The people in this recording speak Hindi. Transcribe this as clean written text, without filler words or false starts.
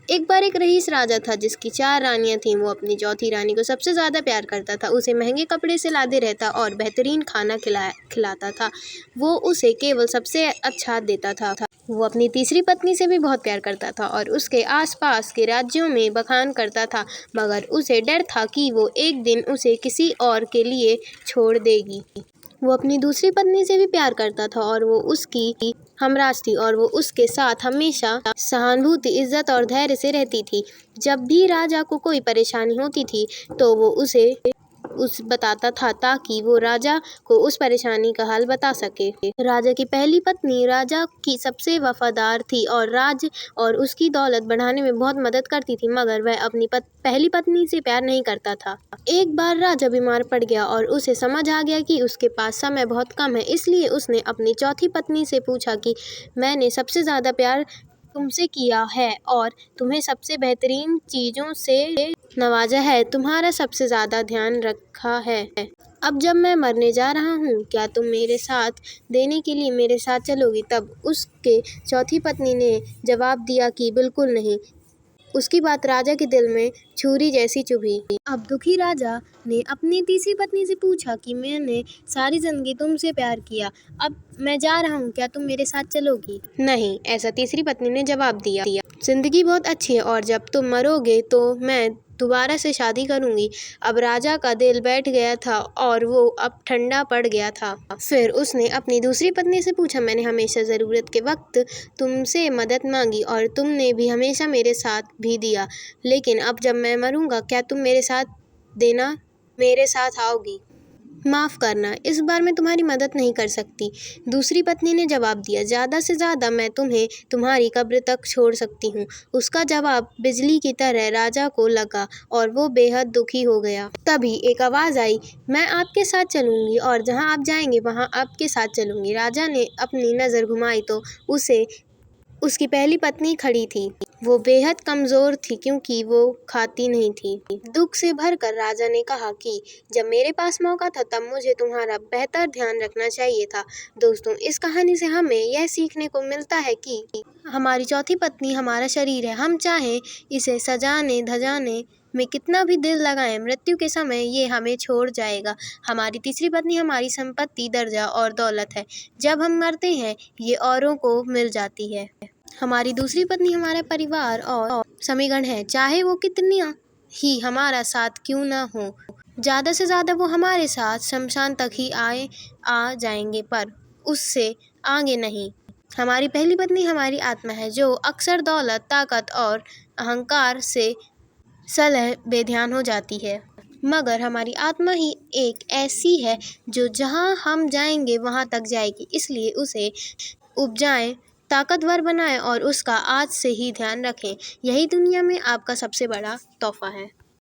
एक बार एक रईस राजा था जिसकी 4 रानियां थीं। वो अपनी चौथी रानी को सबसे ज़्यादा प्यार करता था, उसे महंगे कपड़े से लादे रहता और बेहतरीन खाना खिलाता था। वो उसे केवल सबसे अच्छा देता था। वो अपनी तीसरी पत्नी से भी बहुत प्यार करता था और उसके आसपास के राज्यों में बखान करता था, मगर उसे डर था कि वो एक दिन उसे किसी और के लिए छोड़ देगी। वो अपनी दूसरी पत्नी से भी प्यार करता था और वो उसकी हमराज थी और वो उसके साथ हमेशा सहानुभूति, इज्जत और धैर्य से रहती थी। जब भी राजा को कोई परेशानी होती थी तो वो उसे बताता था ताकि वो राजा को उस परेशानी का हल बता सके। राजा की पहली पत्नी राजा की सबसे वफादार थी और राज और उसकी दौलत बढ़ाने में बहुत मदद करती थी, मगर वह अपनी पहली पत्नी से प्यार नहीं करता था। एक बार राजा बीमार पड़ गया और उसे समझ आ गया कि उसके पास समय बहुत कम है, इसलिए उसने अपनी चौथी पत्नी से पूछा कि मैंने सबसे ज़्यादा प्यार तुमसे किया है और तुम्हें सबसे बेहतरीन चीज़ों से नवाजा है, तुम्हारा सबसे ज़्यादा ध्यान रखा है। अब जब मैं मरने जा रहा हूँ, क्या तुम मेरे साथ देने के लिए मेरे साथ चलोगी? तब उसके चौथी पत्नी ने जवाब दिया कि बिल्कुल नहीं। उसकी बात राजा के दिल में छुरी जैसी चुभी। अब दुखी राजा ने अपनी तीसरी पत्नी से पूछा कि मैंने सारी जिंदगी तुमसे प्यार किया, अब मैं जा रहा हूँ, क्या तुम मेरे साथ चलोगी? नहीं, ऐसा तीसरी पत्नी ने जवाब दिया। जिंदगी बहुत अच्छी है और जब तुम मरोगे तो मैं दोबारा से शादी करूंगी। अब राजा का दिल बैठ गया था और वो अब ठंडा पड़ गया था। फिर उसने अपनी दूसरी पत्नी से पूछा, मैंने हमेशा ज़रूरत के वक्त तुमसे मदद मांगी और तुमने भी हमेशा मेरे साथ भी दिया, लेकिन अब जब मैं मरूंगा क्या तुम मेरे साथ आओगी? माफ़ करना, इस बार मैं तुम्हारी मदद नहीं कर सकती। दूसरी पत्नी ने जवाब दिया, ज़्यादा से ज़्यादा मैं तुम्हें तुम्हारी कब्र तक छोड़ सकती हूँ। उसका जवाब बिजली की तरह राजा को लगा और वो बेहद दुखी हो गया। तभी एक आवाज़ आई, मैं आपके साथ चलूँगी और जहाँ आप जाएंगे वहाँ आपके साथ चलूँगी। राजा ने अपनी नज़र घुमाई तो उसकी पहली पत्नी खड़ी थी। वो बेहद कमज़ोर थी क्योंकि वो खाती नहीं थी। दुख से भरकर राजा ने कहा कि जब मेरे पास मौका था तब मुझे तुम्हारा बेहतर ध्यान रखना चाहिए था। दोस्तों, इस कहानी से हमें यह सीखने को मिलता है कि हमारी चौथी पत्नी हमारा शरीर है। हम चाहे इसे सजाने धजाने में कितना भी दिल लगाएं, मृत्यु के समय ये हमें छोड़ जाएगा। हमारी तीसरी पत्नी हमारी संपत्ति, दर्जा और दौलत है। जब हम मरते हैं ये औरों को मिल जाती है। हमारी दूसरी पत्नी हमारा परिवार और समीगण है, चाहे वो कितना ही हमारा साथ क्यों ना हो। ज़्यादा से ज़्यादा वो हमारे साथ शमशान तक ही आ जाएंगे, पर उससे आगे नहीं। हमारी पहली पत्नी हमारी आत्मा है जो अक्सर दौलत, ताकत और अहंकार से सलह बेध्यान हो जाती है, मगर हमारी आत्मा ही एक ऐसी है जो जहाँ हम जाएंगे वहाँ तक जाएगी। इसलिए उसे उपजाएं, ताकतवर बनाएं और उसका आज से ही ध्यान रखें। यही दुनिया में आपका सबसे बड़ा तोहफा है।